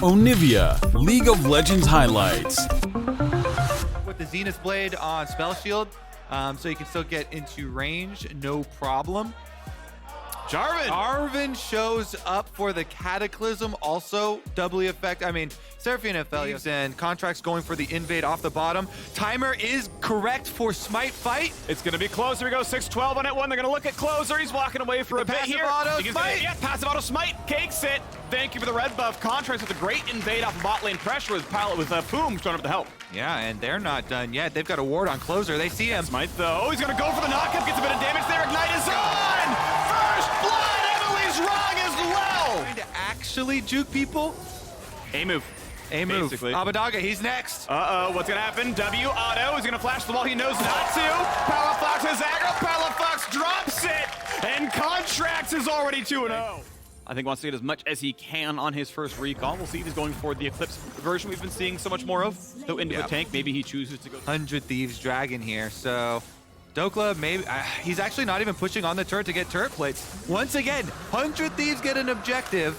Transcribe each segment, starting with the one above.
Onivia, League of Legends highlights. With the Zenith Blade on Spell Shield, so you can still get into range, no problem. Jarvan shows up for the Cataclysm, also doubly effect. I mean, Seraphine and Aphelios and Contracts going for the invade off the bottom. Timer is correct for Smite fight. It's going to be close. Here we go, 6-12 on it one. They're going to look at Closer. He's walking away for a bit here. Yeah, passive auto Smite. Cakes it. Thank you for the red buff. Contracts with a great invade off of bot lane pressure with Pilot with Poom showing up to help. Yeah, and they're not done yet. They've got a ward on Closer. They see him. Smite though. He's going to go for the knockup. Gets a bit of damage there. Ignite is on! First blood! Emily's wrong as well! Trying to actually juke people. A move. A move. Abadaga, he's next. What's gonna happen? W auto is gonna flash the wall. He knows not to. Palafox has aggro. Palafox drops it, and Contracts is already 2-0. I think wants to get as much as he can on his first recall. We'll see if he's going for the Eclipse version we've been seeing so much more of. Though into a tank, maybe he chooses to go 100 Thieves Dragon here. So Dokla, maybe he's actually not even pushing on the turret to get turret plates. Once again, 100 Thieves get an objective.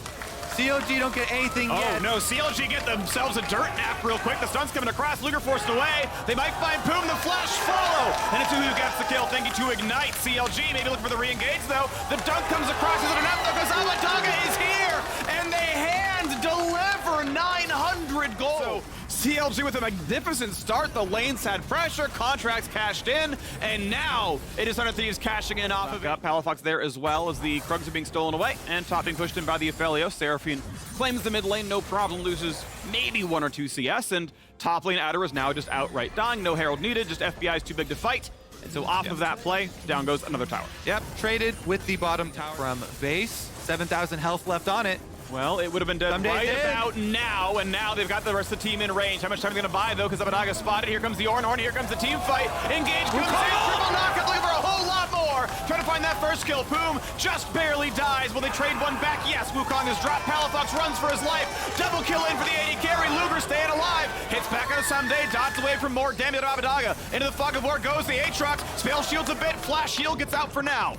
CLG don't get anything yet. Oh no, CLG get themselves a dirt nap real quick. The stun's coming across. Luger forced away. They might find Poom. The flash follow. And it's who gets the kill. Thank you to Ignite. CLG maybe looking for the re-engage though. The dunk comes across. Is it enough though? Because Abadaga is here. And they hand deliver 900 gold. So CLG with a magnificent start. The lanes had pressure. Contracts cashed in. And now it is 100 Thieves cashing in off of it. Palafox there as well as the Krugs are being stolen away. And top being pushed in by the Aphelios. Seraphine claims the mid lane, no problem, loses maybe 1 or 2 CS, and top lane Adder is now just outright dying. No Herald needed, just FBI is too big to fight. And so off of that play, down goes another tower. Yep, traded with the bottom tower from base. 7,000 health left on it. Well, it would have been dead right about now, and now they've got the rest of the team in range. How much time are they going to buy, though, because Abadaga spotted. Here comes the Ornn, here comes the team fight. Engage comes in, triple knockup, looking for a whole lot more. Trying to find that first kill. Poom just barely dies. Will they trade one back? Yes, Wukong has dropped. Palafox runs for his life. Double kill in for the AD carry. Luger staying alive. Hits back on a Someday, dodged away from more damage to Abadaga. Into the fog of war goes the Aatrox. Spell shields a bit. Flash shield gets out for now.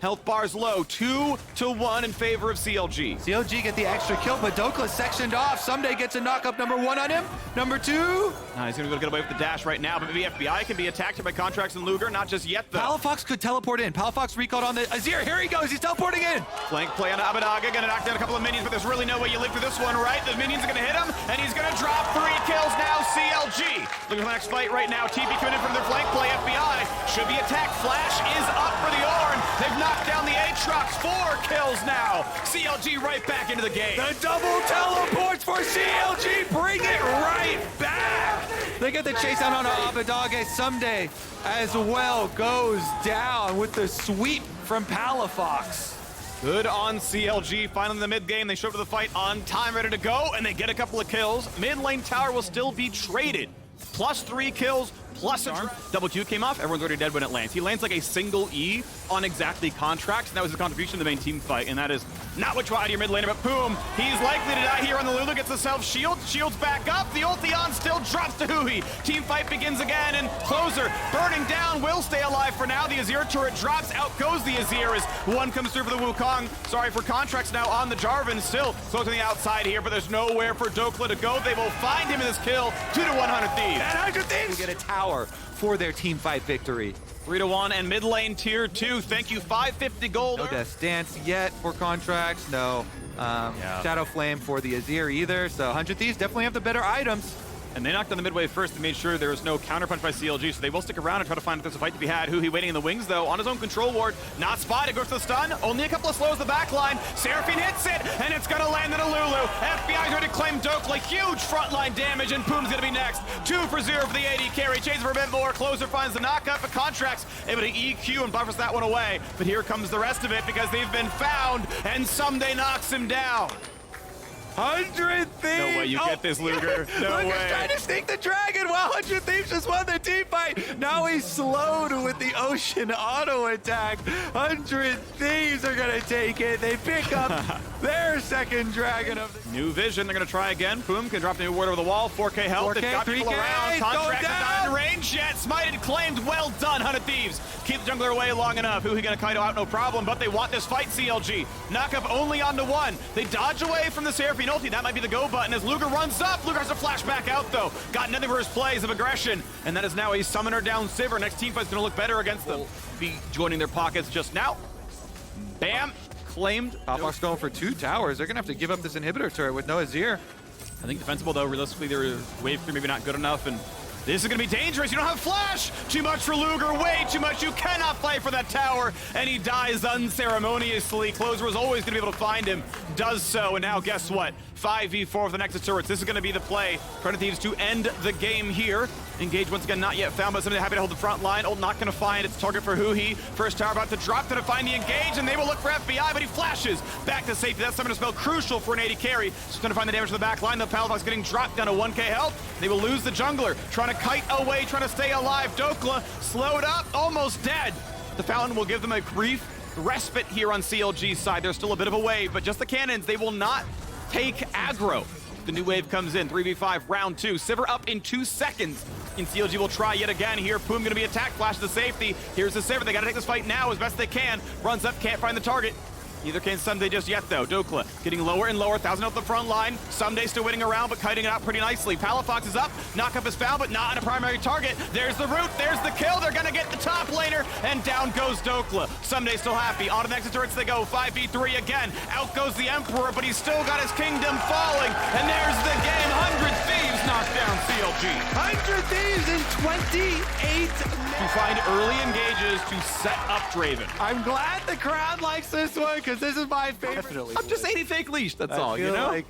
Health bars low, 2-1 in favor of CLG. CLG get the extra kill, but Dokla sectioned off. Someday gets a knockup number 1 on him. Number 2. He's gonna go get away with the dash right now, but maybe FBI can be attacked by Contracts and Luger, not just yet though. Palafox could teleport in. Palafox recalled on the Azir. Here he goes, he's teleporting in. Flank play on Abadaga, gonna knock down a couple of minions, but there's really no way you live for this one, right? The minions are gonna hit him, and he's gonna drop 3 kills now, CLG. Looking for the next fight right now. TP coming in from their flank play. FBI should be attacked. Flash is up for the Ornn. They've knocked down the Aatrox. 4 kills now. CLG right back into the game. The double teleports for CLG. Bring it right back. They get the chase out on Abadaga. Someday as well goes down with the sweep from Palafox. Good on CLG. Finally in the mid game, they show up to the fight on time, ready to go, and they get a couple of kills. Mid lane tower will still be traded. Plus 3 kills, plus a double Q came off. Everyone's already dead when it lands. He lands like a single E on exactly Contracts, and that was his contribution to the main team fight, and that is not what you want out of your mid laner, but Poom, he's likely to die here on the Lulu, gets the self-shield, shields back up, the Ultion still drops to Hui. Team fight begins again, and Closer, burning down, will stay alive for now. The Azir turret drops, out goes the Azir as one comes through for the Wukong. Sorry for Contracts now on the Jarvan, still close on the outside here, but there's nowhere for Dokla to go. They will find him in this kill, 2-100 Thieves. And 100 Thieves will get a tower for their team fight victory. 3-1 and mid lane tier 2. Thank you, 550 gold. No Death Dance yet for Contracts. No Shadow Flame for the Azir either. So 100 Thieves definitely have the better items. And they knocked on the midway first and made sure there was no counterpunch by CLG, so they will stick around and try to find if there's a fight to be had. Hui waiting in the wings, though, on his own control ward. Not spotted, goes to the stun. Only a couple of slows the back line. Seraphine hits it, and it's going to land in a Lulu. FBI's ready to claim Dokla. Huge frontline damage, and Poom's going to be next. 2-0 for the AD carry. Chases for a bit more. Closer finds the knockup, but Contracts able to EQ and buffers that one away. But here comes the rest of it because they've been found, and Someday knocks him down. 100 Thieves! No way you get this, Luger. No way. Luger's trying to sneak the dragon while 100 Thieves just won the team fight. Now he's slowed with the Ocean auto attack. 100 Thieves are going to take it. They pick up their second dragon of the new vision. They're going to try again. Poom can drop the new ward over the wall. 4K health. 4K, They've got 3K, people around. Contracts are not in range yet. Smited, claimed. Well done, 100 Thieves. Keep the jungler away long enough. Who he going to Kaido out? No problem. But they want this fight, CLG. Knock up only onto 1. They dodge away from the Seraphine Scorpion ulti. That might be the go button as Luger runs up. Luger has to flash back out, though. Got nothing for his plays of aggression. And that is now a summoner down Sivir. Next teamfight's going to look better against them. Be joining their pockets just now. Bam. Claimed. Topbox going for 2 towers. They're going to have to give up this inhibitor turret with no Azir. I think defensible, though. Realistically, their wave 3 maybe not good enough. And this is going to be dangerous. You don't have flash. Too much for Luger. Way too much. You cannot fight for that tower. And he dies unceremoniously. Closer was always going to be able to find him. Does so. And now guess what? 5v4 with the Nexus turrets. This is going to be the play. Predator Thieves to end the game here. Engage once again not yet found, but somebody happy to hold the front line. Ult not going to find its target for Huhi. First tower about to drop to find the engage, and they will look for FBI, but he flashes back to safety. That's summoner spell crucial for an AD carry. Just going to find the damage to the back line. The Palafox getting dropped down to 1k health. They will lose the jungler. Trying to kite away, trying to stay alive. Dokla slowed up, almost dead. The Fountain will give them a brief respite here on CLG's side. There's still a bit of a wave, but just the cannons. They will not take aggro. The new wave comes in, 3v5, round 2. Sivir up in 2 seconds. And CLG will try yet again here. Poom gonna be attacked, flash to safety. Here's the Sivir, they gotta take this fight now as best they can. Runs up, can't find the target. Neither can Someday just yet, though. Dokla getting lower and lower, 1,000 out the front line. Someday still winning around, but kiting it out pretty nicely. Palafox is up, knockup is found, but not on a primary target. There's the root, there's the kill. They're gonna get the top laner, and down goes Dokla. Someday still happy. On to the Nexus turrets they go, 5v3 again. Out goes the Emperor, but he's still got his kingdom falling. And there's the game. 100 Thieves knocked down CLG. 100 Thieves in 28 To find early engages to set up Draven. I'm glad the crowd likes this one, because this is my favorite. Definitely. I'm just 80 fake leash, that's all, you know? Like,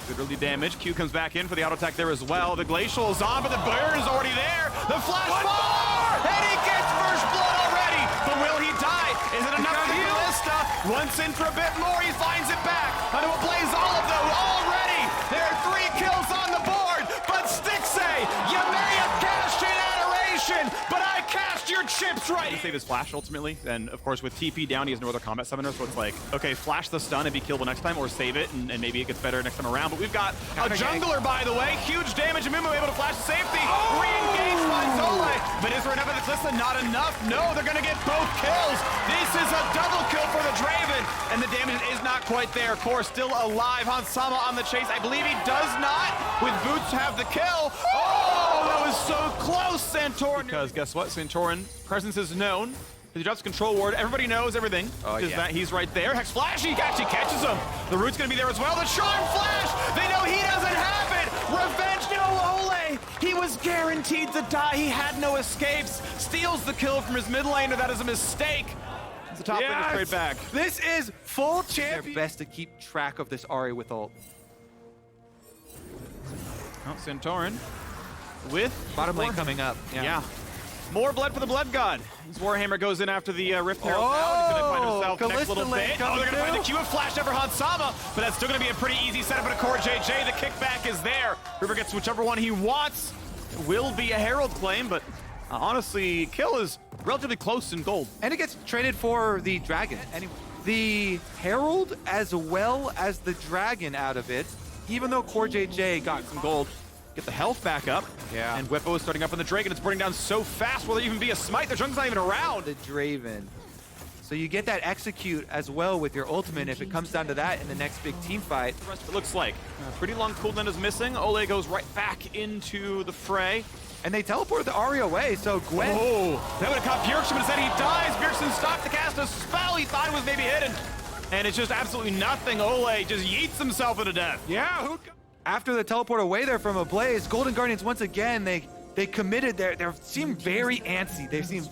Good early damage. Q comes back in for the auto attack there as well. The Glacial is on, but the burn is already there. The flash fire! And he gets first blood already! But will he die? Is it enough for Ballista? Once in for a bit more, he finds it back. Onto a Blaze Olive though, already! There are 3 kills on the board, but Stixay, you may have cashed in adoration, but I cashed your chips right! Save his flash ultimately, and of course with TP down, he has no other combat summoner, so it's like, okay, flash the stun and be killable next time, or save it, and maybe it gets better next time around. But we've got a jungler, by the way, huge damage, and Mumu able to flash to safety. Re-engage finds Ole, but is there enough of this list? Not enough. No, they're gonna get both kills. This is a double kill for the Draven, and the damage is not quite there. Core still alive. Hansama on the chase. I believe he does not, with Boots have the kill. Oh, that was so close, Santorin. Because guess what? Santorin presence is known. He drops control ward. Everybody knows everything. That he's right there. Hex Flash, he actually catches him. The root's gonna be there as well. The Charm Flash, they know he doesn't have it. Revenge, no, Ole. He was guaranteed to die. He had no escapes. Steals the kill from his mid laner. That is a mistake. The top laner straight back. This is full champion. they're best to keep track of this Ahri with ult. Oh, Santorin with Bottom lane coming up. Yeah. More blood for the Blood God. His Warhammer goes in after the Rift Herald now. He's gonna find himself the next little bit. Oh, they're gonna find the Q of Flash over Hansama, but that's still gonna be a pretty easy setup at a Core JJ. The kickback is there. River gets whichever one he wants. It will be a Herald claim, but honestly, kill is relatively close in gold. And it gets traded for the Dragon. Anyway, the Herald as well as the Dragon out of it, even though Core JJ got Some gold. Get the health back up. Yeah. And Whippo is starting up on the Drake, and it's burning down so fast. Will there even be a smite? The jungle's not even around. the Draven. So you get that execute as well with your ultimate if it comes down to that in the next big team fight. It looks like a pretty long cooldown is missing. Ole goes right back into the fray. And they teleport the Ahri away, so Gwen... Oh, that would have caught Bjergsen, but instead he dies. Bjergsen stopped to cast a spell he thought was maybe hidden. And it's just absolutely nothing. Ole just yeets himself into death. Yeah, After the teleport away there from a Blaze, Golden Guardians once again, they committed they seem very antsy. They seem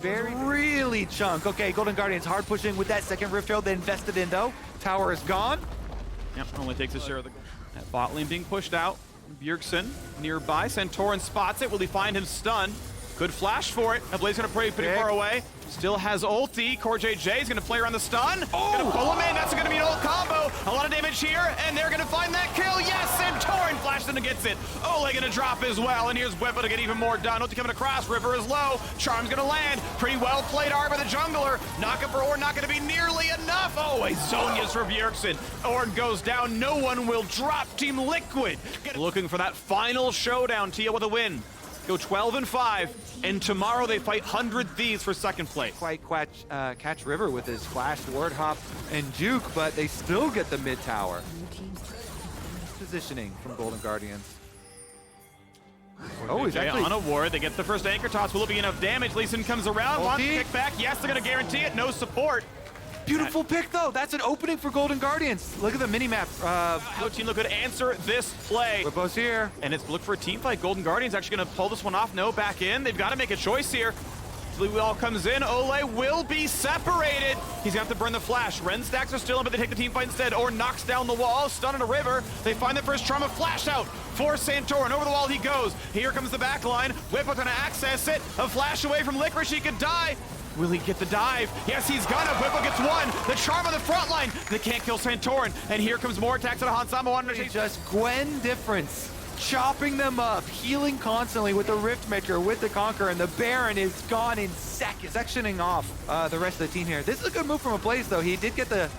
really chunk. Okay, Golden Guardians hard pushing with that second Rift Herald they invested in though. Tower is gone. Yep, only takes a share of the gold. That bot lane being pushed out. Bjergsen nearby. Santorin spots it. Will he find him stunned? Good flash for it. A Blaze gonna play pretty far away. Still has ulti. Core JJ is gonna play around the stun. Gonna pull him in. That's gonna be an ult combo. A lot of damage here, and they're gonna find that kill. Yes, Santorin flashes and gets it. Ole gonna drop as well, and here's Whippo to get even more done. Ulti coming across. River is low. Charm's gonna land. Pretty well played Arba the jungler. Knockup for Ornn not gonna be nearly enough. Oh, a Zonia's for Bjergsen. Ornn goes down. No one will drop Team Liquid. Looking for that final showdown. Tia with a win. go 12-5, and tomorrow they fight 100 Thieves for second place. Quite catch River with his flash, ward hop, and juke, but they still get the mid tower. Positioning from Golden Guardians. Oh, he's actually on a ward. They get the first anchor toss. Will it be enough damage? Lee Sin comes around, wants to kick back. Yes, they're going to guarantee it. No support. Beautiful pick, though. That's an opening for Golden Guardians. Look at the mini-map. How Team Liquid answer this play. Whippo's here. And it's look for a team fight. Golden Guardians actually going to pull this one off. No, back in. They've got to make a choice here. Blue comes in. Ole will be separated. He's going to have to burn the flash. Ren stacks are still in, but they take the team fight instead. Or knocks down the wall. Stun in a river. They find the first trauma flash out for Santorin. Over the wall he goes. Here comes the back line. Whippo trying to access it. A flash away from Licorice. He could die. Will he get the dive? Yes, he's gonna. Whippo gets one. The charm on the front line. They can't kill Santorin. And here comes more attacks at Hansama. Just Gwen difference. Chopping them up, healing constantly with the Riftmaker, with the Conqueror, and the Baron is gone in seconds. Sectioning off the rest of the team here. This is a good move from a Blaze, though. He did get the...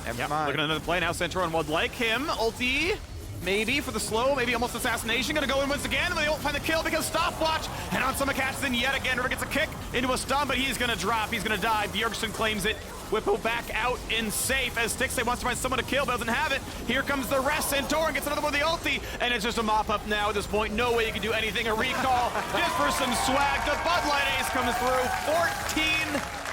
Never mind. Looking at another play now. Santorin would like him. Ulti. Maybe for the slow, maybe almost assassination. Gonna go in once again, and they won't find the kill because stopwatch. And Hansama catches in yet again. River gets a kick into a stun, but he's gonna drop. He's gonna die. Bjergsen claims it. Whippo back out in safe as Stixxay wants to find someone to kill, but doesn't have it. Here comes the rest. Santorin gets another one with the ulti, and it's just a mop-up now at this point. No way you can do anything. A recall just for some swag. The Bud Light ace comes through.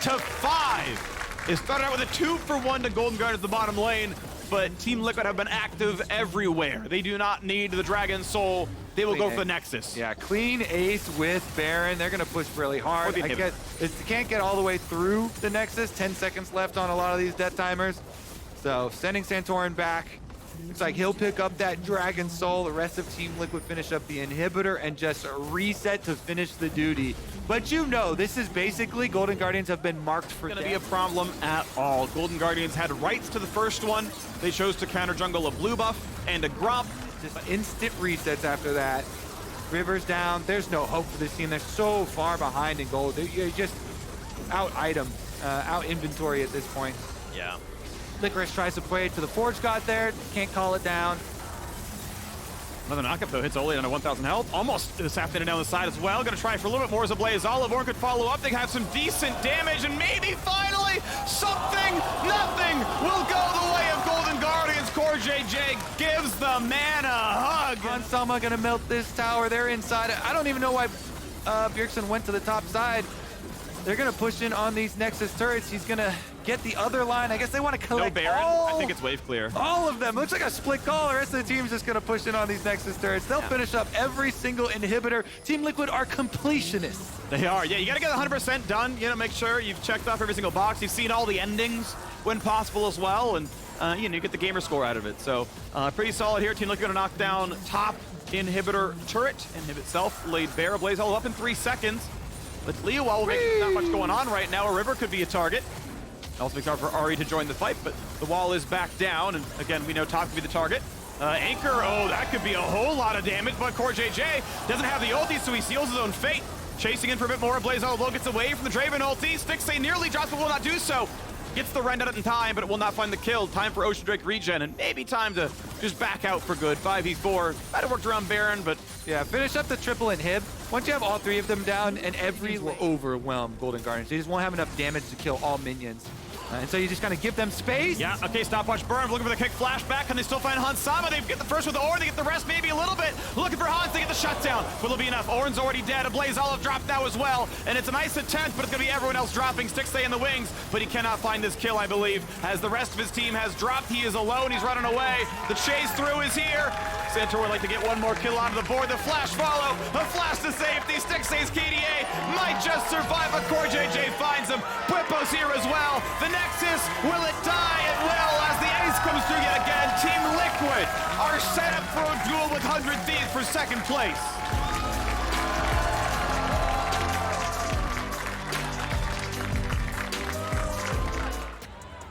14-5. It started out with a 2-for-1 to Golden Guardians at the bottom lane, but Team Liquid have been active everywhere. They do not need the Dragon Soul. They will go for the Nexus. Yeah, clean ace with Baron. They're going to push really hard. I guess they can't get all the way through the Nexus. 10 seconds left on a lot of these death timers. So sending Santorin back. Looks like he'll pick up that Dragon Soul. The rest of Team Liquid finish up the inhibitor and just reset to finish the duty. But you know, this is basically Golden Guardians have been marked for death. Going to be a problem at all. Golden Guardians had rights to the first one. They chose to counter jungle a blue buff and a Gromp. Just instant resets after that. River's down. There's no hope for this team. They're so far behind in gold. You're just out item, out inventory at this point. Yeah. Licorice tries to play to the Forge God there. Can't call it down. Another knockup though hits Ole on a 1,000 health. Almost assassin down the side as well. Gonna try for a little bit more as a Blaze. Olive could follow up. They have some decent damage and maybe finally something, nothing will go the way of Golden Guardians. CoreJJ gives the man a hug. Hansama gonna melt this tower. They're inside. I don't even know why Bjergsen went to the top side. They're gonna push in on these Nexus turrets. He's gonna get the other line. I guess they want to collect no Baron. I think it's wave clear. All of them. Looks like a split call. The rest of the team's just gonna push in on these Nexus turrets. They'll finish up every single inhibitor. Team Liquid are completionists. They are. Yeah, you gotta get 100% done. You know, make sure you've checked off every single box. You've seen all the endings when possible as well, and you know, you get the gamer score out of it. So pretty solid here. Team Liquid gonna knock down top inhibitor turret. Inhib itself laid bare. Blaze all up in 3 seconds. But Leo, while there's not much going on right now, a river could be a target. Also makes it hard for Ari to join the fight, but the wall is back down, and again, we know top could be the target. Anchor, oh, that could be a whole lot of damage, but CoreJJ doesn't have the ulti, so he seals his own fate. Chasing in for a bit more, Blaze low gets away from the Draven ulti. Stixxay nearly drops, but will not do so. Gets the rend out in time, but it will not find the kill. Time for Ocean Drake regen, and maybe time to just back out for good. 5v4. Might have worked around Baron, but yeah, finish up the triple inhib. Once you have all three of them down, and every will overwhelm Golden Guardians. They just won't have enough damage to kill all minions. And so you just kind of give them space. Yeah, okay, stopwatch burn. Looking for the kick flashback. Can they still find Hansama? They get the first with the Ornn. They get the rest maybe a little bit. Looking for Hans. They get the shutdown. Will it be enough? Ornn's already dead. A Blaze Olive dropped now as well. And it's a nice attempt, but it's going to be everyone else dropping. Stixxay in the wings, but he cannot find this kill, I believe, as the rest of his team has dropped. He is alone. He's running away. The chase through is here. Santor would like to get one more kill onto the board. The flash follow. A flash to safety. Stixxay's KDA might just survive, but CoreJJ finds him. Whippo's here as well. The Nexus, will it die? It will, as the ace comes through yet again. Team Liquid are set up for a duel with 100 Thieves for second place.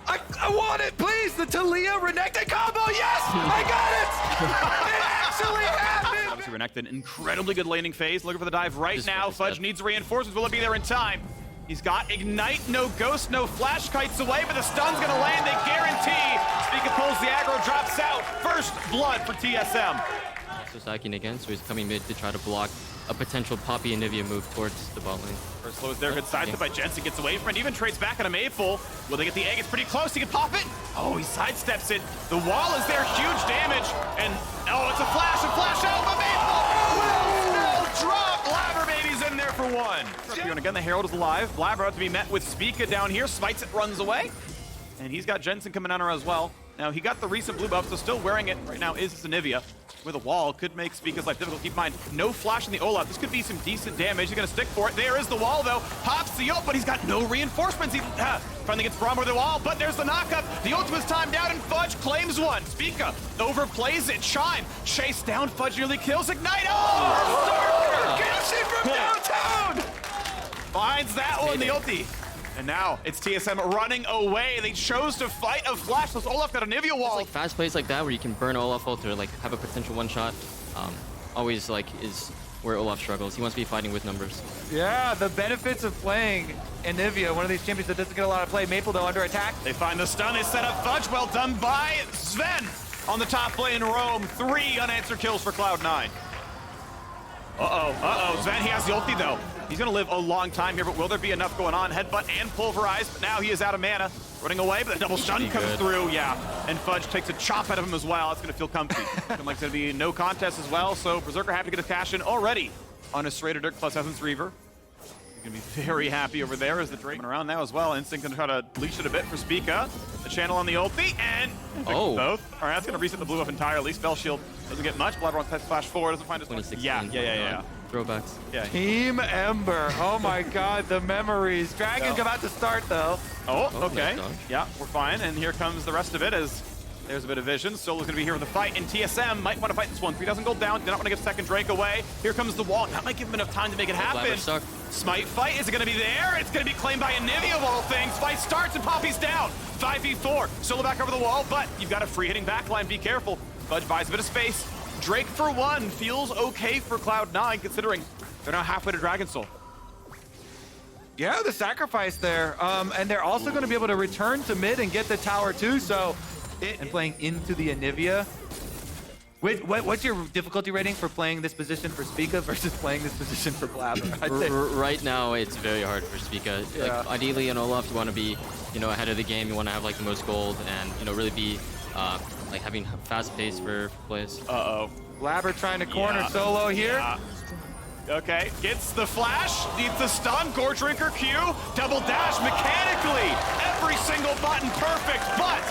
I want it, please! The Talia Renekton combo, yes! I got it! It actually happened! Obviously, Renekton, incredibly good laning phase. Looking for the dive right now. Fudge needs reinforcements. Will it be there in time? He's got Ignite, no Ghost, no Flash kites away, but the stun's gonna land, they guarantee. Speaker pulls the aggro, drops out. First blood for TSM. So stacking again, so he's coming mid to try to block a potential Poppy and Onivia move towards the bot lane. First slow is there, good sidestep by Jensen, gets away from it, even trades back on a Maple. Will they get the egg? It's pretty close, he can pop it. Oh, he sidesteps it. The wall is there, huge damage, and oh, it's a flash out, but Maple will still drop. Blabber Baby's in there for one. And again, the Herald is alive. Blabber out to be met with Spica down here, smites it, runs away. And he's got Jensen coming on her as well. Now, he got the recent blue buff, so still wearing it right now is Onivia. With a wall, could make Spica's life difficult. Keep in mind, no flash in the Olaf. This could be some decent damage. He's gonna stick for it. There is the wall, though. Pops the ult, but he's got no reinforcements. He finally gets Braum over the wall, but there's the knockup. The ult was timed out, and Fudge claims one. Spica overplays it. Shine, chase down. Fudge nearly kills Ignite. Oh, Berserker! Gets from downtown! Finds that one, the ulti. And now it's TSM running away. They chose to fight a flashless Olaf got a Onivia wall. Like fast plays like that where you can burn Olaf ult or like have a potential one shot. Always like is where Olaf struggles. He wants to be fighting with numbers. Yeah, the benefits of playing Onivia, one of these champions that doesn't get a lot of play. Maple though under attack. They find the stun. They set up Fudge. Well done by Sven on the top lane. Roam 3 unanswered kills for Cloud9. Sven, he has the ulti though. He's gonna live a long time here, but will there be enough going on? Headbutt and pulverize, but now he is out of mana. Running away, but the double stun comes through, yeah. And Fudge takes a chop out of him as well. It's gonna feel comfy. Looking like it's gonna be no contest as well, so Berserker happy to get a cash in already on his Serrated Dirk plus Essence Reaver. He's gonna be very happy over there as the Drake around now as well. Instinct gonna try to leash it a bit for Spica. The channel on the ulti, and both. All right, that's gonna reset the blue buff entirely. Spell Shield doesn't get much. Blabber wants to flash forward, doesn't find his 2016. Yeah. Throwbacks. Yeah. Team Ember. Oh my god, the memories. Dragon's about to start though. Oh, okay. Nice. Yeah, we're fine. And here comes the rest of it as there's a bit of vision. Solo's gonna be here with the fight, and TSM might want to fight this one. 3,000 gold down, did not want to give second Drake away. Here comes the wall. That might give him enough time to make it happen. Smite fight, is it gonna be there? It's gonna be claimed by Onivia of all things. Fight starts and Poppy's down. 5v4. Solo back over the wall, but you've got a free hitting backline. Be careful. Fudge buys a bit of space. Drake for one feels okay for Cloud9 considering they're now halfway to Dragon Soul. Yeah, the sacrifice there. And they're also going to be able to return to mid and get the tower too. So, and playing into the Onivia. What's your difficulty rating for playing this position for Spica versus playing this position for Blabber? Right now, it's very hard for Spica. Yeah. Like, ideally, in Olaf, you want to be, ahead of the game. You want to have like the most gold and, really be like having fast pace for plays. Blabber trying to corner Solo here. Yeah. Okay, gets the flash, needs the stun, Gore Drinker Q, double dash mechanically. Every single button perfect, but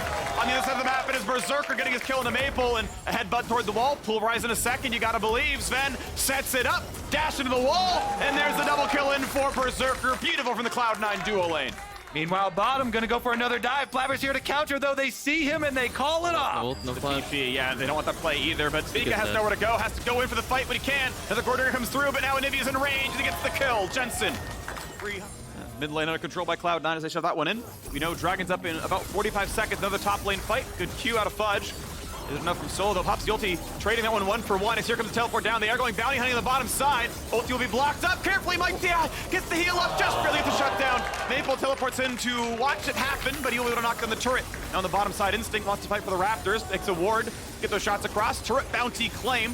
on the other side of the map it is Berserker getting his kill in the Maple and a headbutt toward the wall. Pulverize in a second, you gotta believe. Sven sets it up, dash into the wall, and there's the double kill in for Berserker. Beautiful from the Cloud9 duo lane. Meanwhile, bottom gonna go for another dive. Blabber's here to counter, though. They see him and they call it off. No flash. TP, yeah, they don't want that play either, but Spica has nowhere to go, has to go in for the fight when he can. Another Gordier comes through, but now Onivia's in range and he gets the kill. Jensen. Mid lane under control by Cloud9 as they shove that one in. We know Dragon's up in about 45 seconds. Another top lane fight. Good Q out of Fudge. Is enough from Solo, though. Pops the ulti, trading that one for one. As here comes the teleport down. They are going bounty hunting on the bottom side. Ulti will be blocked up. Carefully, Mike gets the heal up. Just barely gets the shutdown. Maple teleports in to watch it happen, but he'll be able to knock down the turret. Now on the bottom side, Instinct wants to fight for the Raptors. Takes a ward. Get those shots across. Turret bounty claim.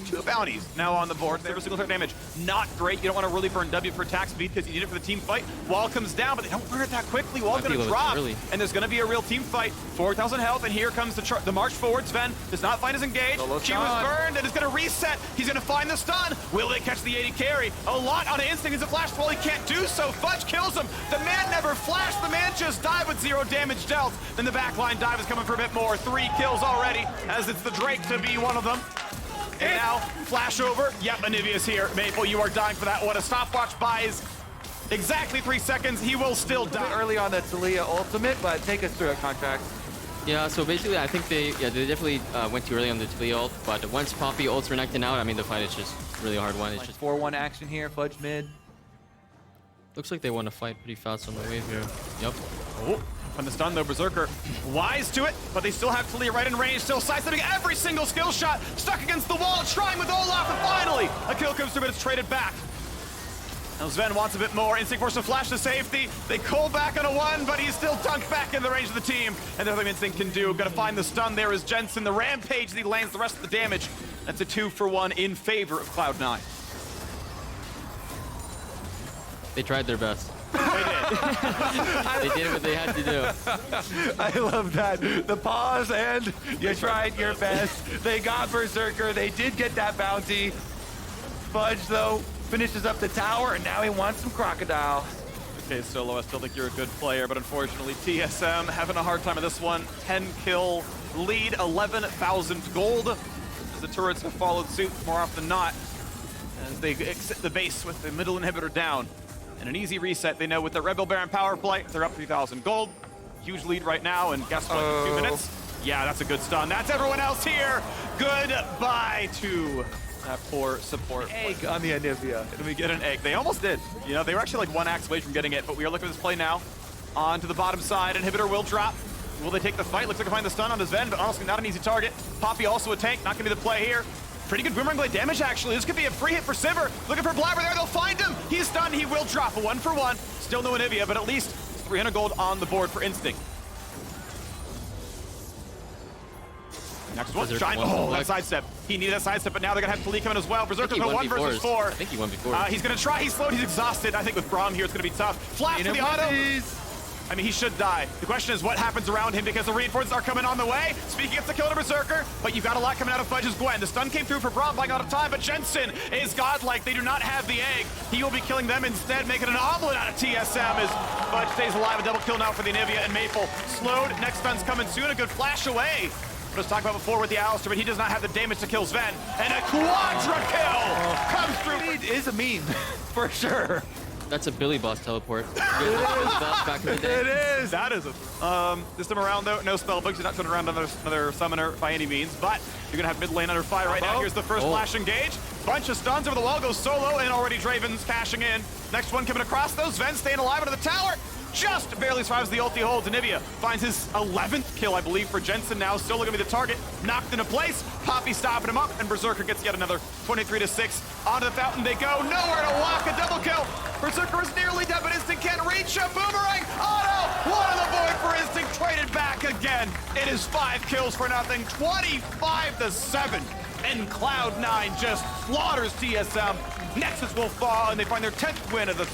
2 bounties now on the board. They have a single turret damage. Not great. You don't want to really burn W for attack speed because you need it for the team fight. Wall comes down, but they don't burn it that quickly. Wall's going to drop, and there's going to be a real team fight. 4,000 health, and here comes the march forward. Sven does not find his engage. Q is burned, and is going to reset. He's going to find the stun. Will they catch the 80 carry? A lot on Instinct. He's a flash wall. He can't do so. Fudge kills him. The man never flashed. The man just died with 0 damage dealt. Then the backline dive is coming for a bit more. 3 kills already, as it's the Drake to be one of them. And now, flash over. Yep, Onivia's here. Maple, you are dying for that one. A stopwatch buys exactly 3 seconds. He will still die. Early on the Talia ultimate, but take us through a contract. Yeah, so basically, I think they definitely went too early on the Talia ult, but once Poppy ults renekton out, I mean, the fight is just really hard one. It's just 4-1 action here, Fudge mid. Looks like they want to fight pretty fast on the wave here. Yep. Oh, from the stun though, Berserker wise to it, but they still have Talia right in range, still sidestepping every single skill shot, stuck against the wall, trying with Olaf, and finally a kill comes through, but it's traded back. Now Sven wants a bit more. Instinct forces a flash to safety. They call back on a 1, but he's still dunked back in the range of the team. And nothing Instinct can do. Gonna find the stun there is Jensen. The rampage, he lands the rest of the damage. That's a 2-for-1 in favor of Cloud9. They tried their best. They did what they had to do. I love that. The pause and you tried your best. They got Berserker. They did get that bounty. Fudge, though, finishes up the tower, and now he wants some Crocodile. Okay, Solo, I still think you're a good player, but unfortunately, TSM having a hard time of this one. 10-kill lead, 11,000 gold. As the turrets have followed suit more often than not, as they exit the base with the middle inhibitor down. And an easy reset, they know with the Rebel Baron power play, they're up 3,000 gold. Huge lead right now, and guess what, in 2 minutes? Yeah, that's a good stun. That's everyone else here. Goodbye to that poor support. Egg on the Onivia. And we get an egg. They almost did. You know, they were actually like 1 axe away from getting it, but we are looking at this play now. On to the bottom side, inhibitor will drop. Will they take the fight? Looks like they find the stun on his Ven, but honestly not an easy target. Poppy also a tank, not gonna be the play here. Pretty good Boomerang Blade damage, actually. This could be a free hit for Sivir. Looking for Blabber there, they'll find him. He's stunned, he will drop a 1-for-1. Still no Onivia, but at least 300 gold on the board for Instinct. Next one, Shine. Oh, that sidestep. He needed that sidestep, but now they're gonna have Kali come in as well. Berserker's a 1 versus 4. I think he won before. He's gonna try, he's slowed, he's exhausted. I think with Braum here, it's gonna be tough. Flash for the auto. I mean, he should die. The question is what happens around him because the reinforcements are coming on the way. Speaking of the kill to Berserker, but you've got a lot coming out of Fudge's Gwen. The stun came through for Braum, buying out of time, but Jensen is godlike. They do not have the egg. He will be killing them instead, making an omelet out of TSM as Fudge stays alive. A double kill now for the Onivia and Maple. Slowed, next stun's coming soon. A good flash away. What I was talking about before with the Alistair, but he does not have the damage to kill Sven. And a quadra kill comes through. It is a meme, for sure. That's a Billy Boss teleport. Back in the day. It is. That is a this time around though, no spell books. You're not turning around another summoner by any means, but you're gonna have mid lane under fire right now. Here's the first flash engage. Bunch of stuns over the wall, goes solo, and already Draven's cashing in. Next one coming across those. Sven staying alive under the tower. Just barely survives the ulti hold. Onivia finds his 11th kill, I believe, for Jensen now. Still gonna be the target. Knocked into place. Poppy stopping him up, and Berserker gets yet another 23-6. Onto the fountain they go. Nowhere to walk. A double kill. Berserker is nearly dead, but Instinct can't reach a boomerang. Auto! One on the board for Instinct. Traded back again. It is 5 kills for nothing. 25-7. And Cloud9 just slaughters TSM. Nexus will fall, and they find their 10th win of the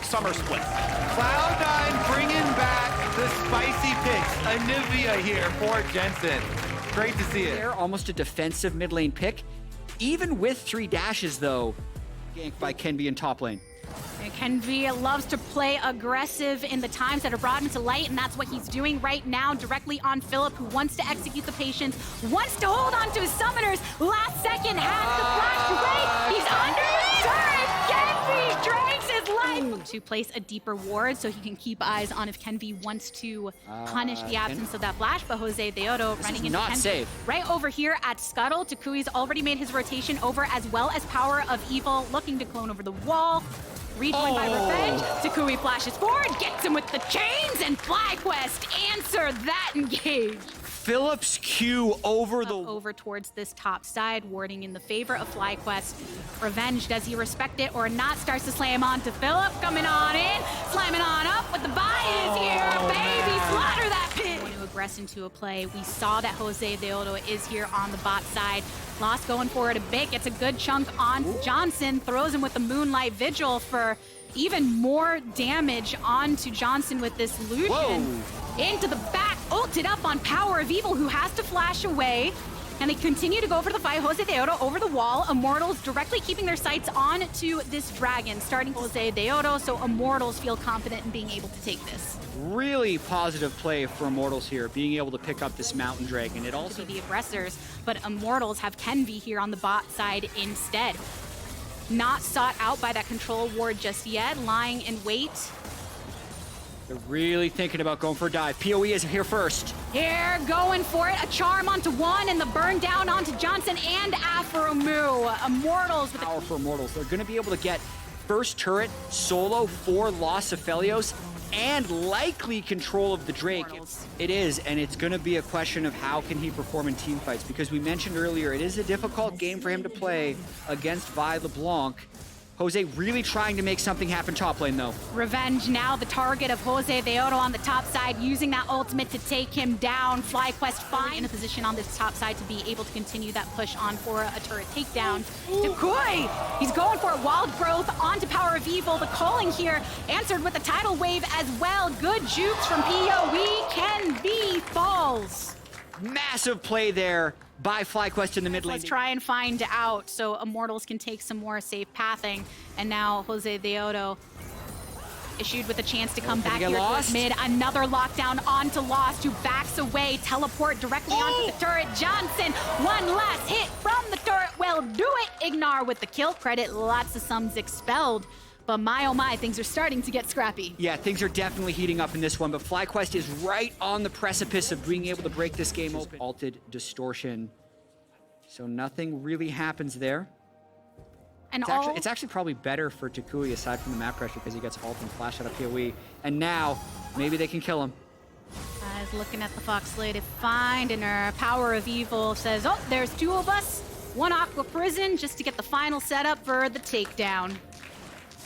summer split. Cloud9 bringing back the spicy picks. Onivia here for Jensen. Great to see it. They're almost a defensive mid lane pick. Even with 3 dashes, though, ganked by Kenby in top lane. And Kenby loves to play aggressive in the times that are brought into light, and that's what he's doing right now, directly on Philip, who wants to execute the patience, wants to hold on to his summoners. Last second, has the flash away. He's under the turret. Kenby drags his life to place a deeper ward so he can keep eyes on if Kenby wants to punish the absence of that flash. But Jose Deodo running into not Kenby. safe. Right over here at Scuttle, Takui's already made his rotation over, as well as Power of Evil looking to clone over the wall. Rejoined by Revenge. Takui flashes forward, gets him with the chains, and FlyQuest answer that engage. Philip's Q over the... Over towards this top side, warding in the favor of FlyQuest. Revenge, does he respect it or not? Starts to slam on to Philip, coming on in, slamming on up with the buy-ins here. Baby, slaughter that pit. Want to aggress into a play. We saw that Jose Deodo is here on the bot side. Lost going forward a bit, gets a good chunk on Johnson, throws him with the Moonlight Vigil for even more damage onto Johnson with this Lucian. Whoa. Into the back, ulted up on Power of Evil, who has to flash away. And they continue to go for the fight. Jose Deodo over the wall. Immortals directly keeping their sights on to this dragon, starting Jose Deodo, so Immortals feel confident in being able to take this. Really positive play for Immortals here, being able to pick up this Mountain Dragon. It also... To be the aggressors, but Immortals have Kenby here on the bot side instead. Not sought out by that control ward just yet, lying in wait. They're really thinking about going for a dive. PoE is here first. Here, going for it. A charm onto one, and the burn down onto Johnson and Aphromu. Immortals with power for Immortals. They're going to be able to get first turret solo for Los Aphelios and likely control of the Drake. It is, and it's going to be a question of how can he perform in team fights, because we mentioned earlier it is a difficult game for him to play against Vi LeBlanc. Jose really trying to make something happen top lane, though. Revenge now the target of Jose Deodo on the top side, using that ultimate to take him down. FlyQuest fine in a position on this top side to be able to continue that push on for a turret takedown. Dekui, he's going for a wild growth onto Power of Evil. The calling here answered with a tidal wave as well. Good jukes from PoE. Can be falls. Massive play there by FlyQuest in the mid lane. Let's try and find out so Immortals can take some more safe pathing. And now Jose Deodo issued with a chance to come back here towards mid. Another lockdown onto Lost, who backs away. Teleport directly onto the turret. Johnson, one last hit from the turret. Will do it. Ignar with the kill credit. Lots of sums expelled. But my oh my, things are starting to get scrappy. Yeah, things are definitely heating up in this one, but FlyQuest is right on the precipice of being able to break this game open. Alted distortion, so nothing really happens there. And It's actually probably better for Dekui aside from the map pressure because he gets ult and flash out of PoE. And now, maybe they can kill him. Is looking at the Fox Slay to find, and her Power of Evil says, oh, there's two of us. One Aqua Prison just to get the final setup for the takedown.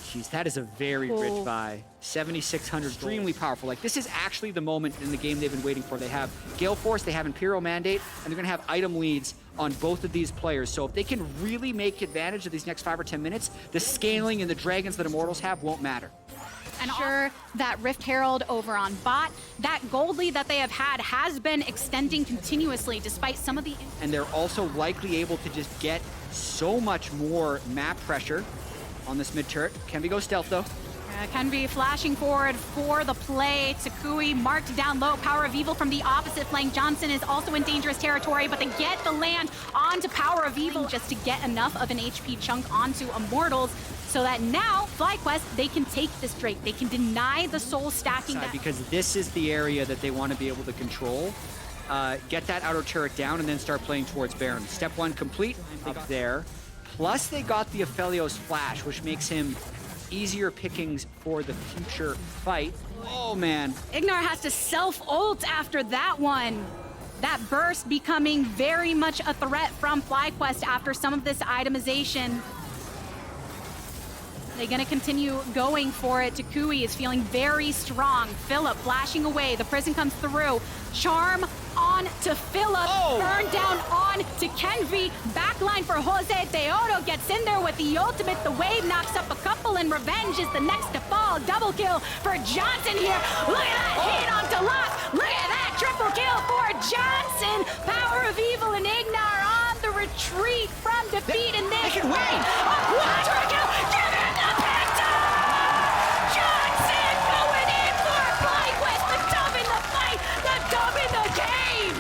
Jeez, that is a very rich buy. 7,600, extremely powerful. Like, this is actually the moment in the game they've been waiting for. They have Gale Force, they have Imperial Mandate, and they're gonna have item leads on both of these players. So if they can really make advantage of these next 5 or 10 minutes, the scaling and the dragons that Immortals have won't matter. And sure, that Rift Herald over on bot, that gold lead that they have had has been extending continuously despite some of the... And they're also likely able to just get so much more map pressure on this mid turret. Can we go stealth though? Can be flashing forward for the play. Dekui marked down low. Power of Evil from the opposite flank. Johnson is also in dangerous territory, but they get the land onto Power of Evil just to get enough of an HP chunk onto Immortals so that now, FlyQuest, they can take this Drake. They can deny the soul stacking. Because this is the area that they want to be able to control. Get that outer turret down and then start playing towards Baron. Step 1 complete up there. Plus they got the Aphelios flash, which makes him easier pickings for the future fight. Oh man. Ignar has to self-ult after that one. That burst becoming very much a threat from FlyQuest after some of this itemization. They're gonna continue going for it. Dekui is feeling very strong. Philip flashing away. The prison comes through. Charm on to Philip. Burn down on to Kenvi. Backline for Jose Deodo gets in there with the ultimate. The wave knocks up a couple, and Revenge is the next to fall. Double kill for Johnson here. Look at that hit onto Lost. Look at that triple kill for Johnson. Power of Evil and Ignar on the retreat from defeat in this. They can win. Quadra kill. Give it the Penta! Johnson going in for FlyQuest. The dub in the fight. The dub in the game.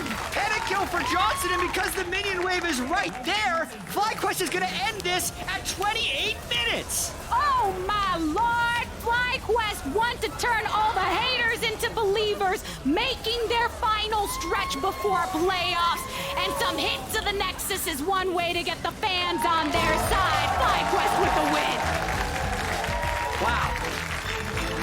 Kill for Johnson, and because the minion wave is right there, FlyQuest is gonna end this at 28 minutes. Oh my lord! FlyQuest want to turn all the haters into believers, making their final stretch before playoffs. And some hits to the Nexus is one way to get the fans on their side. FlyQuest with the win. Wow.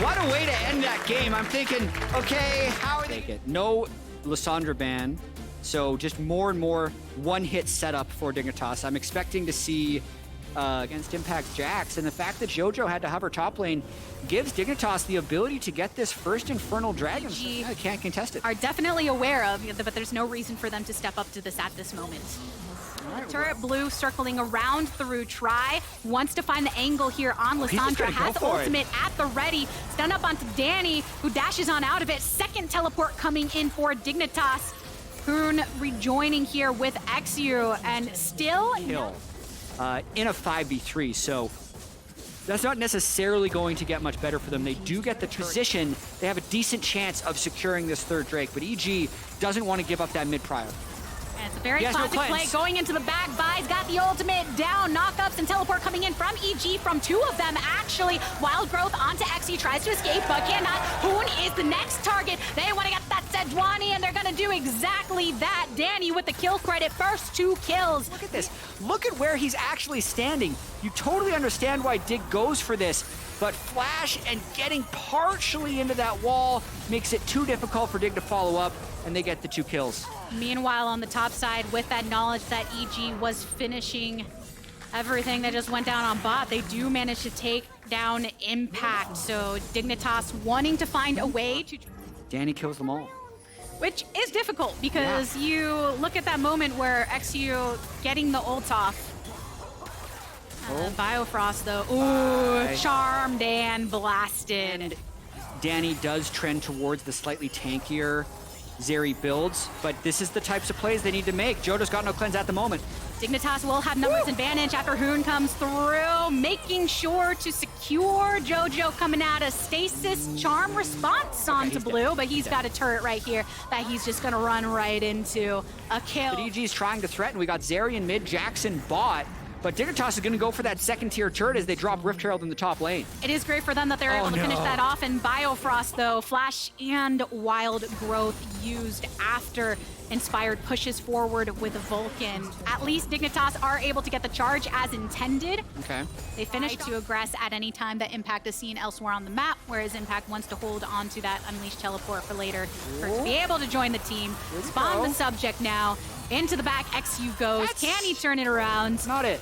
What a way to end that game. I'm thinking, okay, how are they? No Lissandra ban. So just more and more one-hit setup for Dignitas. I'm expecting to see against Impact Jax, and the fact that JoJo had to hover top lane gives Dignitas the ability to get this first Infernal Dragon. I can't contest it. Are definitely aware of, but there's no reason for them to step up to this at this moment. Turret Blue circling around through Try. Wants to find the angle here on Lissandra. Has ultimate at the ready. Stun up onto Danny, who dashes on out of it. Second teleport coming in for Dignitas. Hoon rejoining here with Exu, and still kill in a 5v3, so that's not necessarily going to get much better for them. They do get the position. They have a decent chance of securing this third Drake, but EG doesn't want to give up that mid prior. And it's a very classic play going into the back. Vi's got the ultimate down. Knockups and teleport coming in from EG, from two of them actually. Wild growth onto Exy, tries to escape but cannot. Hoon is the next target. They want to get that Sejuani, and they're going to do exactly that. Danny with the kill credit, first 2 kills. Look at this. Look at where he's actually standing. You totally understand why Dig goes for this, but Flash and getting partially into that wall makes it too difficult for Dig to follow up, and they get the 2 kills. Meanwhile, on the top side, with that knowledge that EG was finishing Everything that just went down on bot, they do manage to take down Impact. So Dignitas wanting to find a way to... Danny kills them all. Which is difficult because you look at that moment where XU getting the ult off. Biofrost though, ooh, charmed and blasted. And Danny does trend towards the slightly tankier Zeri builds, but this is the types of plays they need to make. Jojo's got no cleanse at the moment. Dignitas will have numbers advantage after Hoon comes through, making sure to secure Jojo coming out of stasis. Charm response onto Blue, but he's got a turret right here that he's just gonna run right into. A kill. But EG's trying to threaten. We got Zeri in mid, Jackson bot, but Dignitas is gonna go for that second tier turret as they drop Rift Herald in the top lane. It is great for them that they're able to finish that off, and Biofrost though, Flash and Wild Growth used after Inspired pushes forward with Vulcan. At least Dignitas are able to get the charge as intended. Okay. They finish to aggress at any time that Impact is seen elsewhere on the map, whereas Impact wants to hold on to that Unleashed teleport for later for it to be able to join the team. Spawn the subject now. Into the back, XU goes. Can he turn it around? Not it.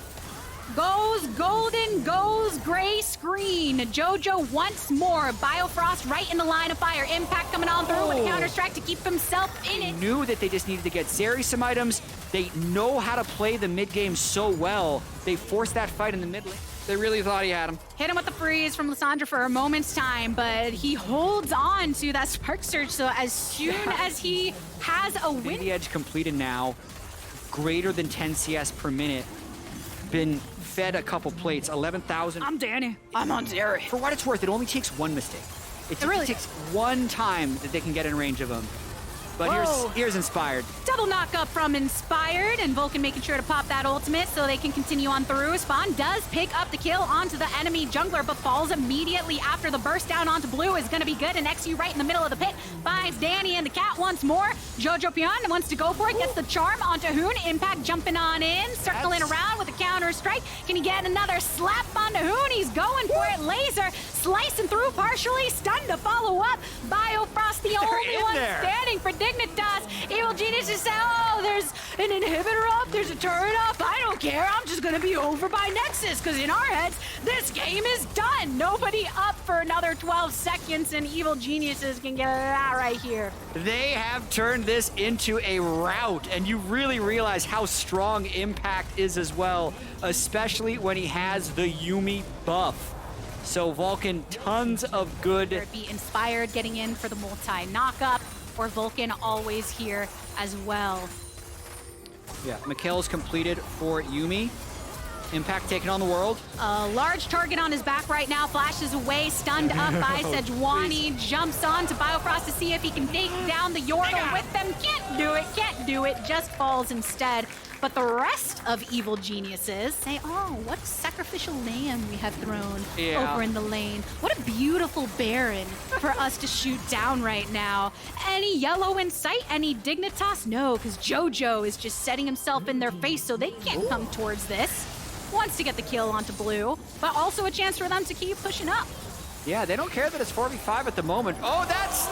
Goes golden, goes gray screen. Jojo once more. Biofrost right in the line of fire. Impact coming on through with a counter strike to keep himself in it. Knew that they just needed to get Zeri some items. They know how to play the mid game so well. They forced that fight in the mid lane. They really thought he had him. Hit him with the freeze from Lissandra for a moment's time, but he holds on to that Spark Surge, so as soon as he has a win... The edge completed now. Greater than 10 CS per minute. Been fed a couple plates, 11,000. I'm Danny. I'm on Zeri. For what it's worth, it only takes one mistake. It really takes one time that they can get in range of him. But here's Inspired. Double knock up from Inspired, and Vulcan making sure to pop that ultimate so they can continue on through. Spawn does pick up the kill onto the enemy jungler, but falls immediately after the burst down onto Blue is going to be good, and XU right in the middle of the pit finds Danny and the cat once more. Jojo Pion wants to go for it, gets the charm onto Hoon. Impact jumping on in, circling around with a counter strike. Can he get another slap onto Hoon? He's going for it. Laser slicing through, partially stunned to follow up. Biofrost the only one standing for Dignitas. Evil Genius is saying, oh, there's an inhibitor up, there's a turret up. I don't care. I'm just going to be over by Nexus, because in our heads, this game is done. Nobody up for another 12 seconds, and Evil Geniuses can get that right here. They have turned this into a rout, and you really realize how strong Impact is as well, especially when he has the Yuumi buff. So Vulcan, tons of good. Whether it be Inspired getting in for the multi-knockup, or Vulcan always here as well. Yeah, Mikhail's completed for Yuumi. Impact taking on the world. A large target on his back right now. Flashes away, stunned up by Sejuani. Jumps on to Biofrost to see if he can take down the Yordle with them. Can't do it, just falls instead. But the rest of Evil Geniuses say, oh, what sacrificial lamb we have thrown over in the lane. What a beautiful Baron for us to shoot down right now. Any yellow in sight? Any Dignitas? No, because Jojo is just setting himself in their face so they can't come towards this. Wants to get the kill onto Blue, but also a chance for them to keep pushing up. Yeah, they don't care that it's 4v5 at the moment. Oh, that's...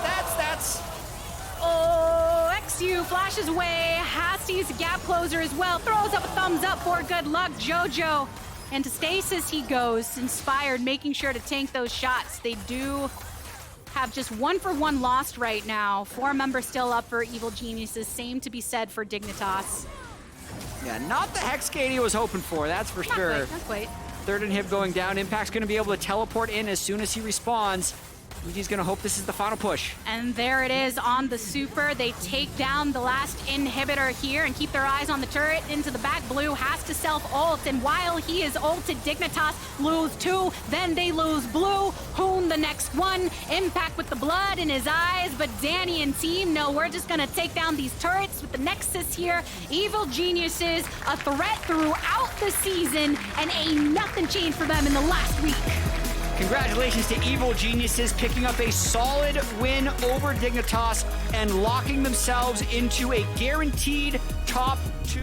Oh, XU flashes away, has to use a gap closer as well, throws up a thumbs up for good luck, Jojo. And to stasis he goes, Inspired, making sure to tank those shots. They do have just 1-for-1 lost right now. 4 members still up for Evil Geniuses, same to be said for Dignitas. Yeah, not the Hex Katie was hoping for, that's for sure. Not quite. Third inhib going down. Impact's going to be able to teleport in as soon as he respawns. EG's going to hope this is the final push. And there it is on the super. They take down the last inhibitor here and keep their eyes on the turret into the back. Blue has to self-ult, and while he is ulted, Dignitas lose 2, then they lose Blue. Hoon the next one. Impact with the blood in his eyes, but Danny and team, no, we're just going to take down these turrets with the Nexus here. Evil Geniuses, a threat throughout the season, and ain't nothing changed for them in the last week. Congratulations to Evil Geniuses picking up a solid win over Dignitas and locking themselves into a guaranteed top 2.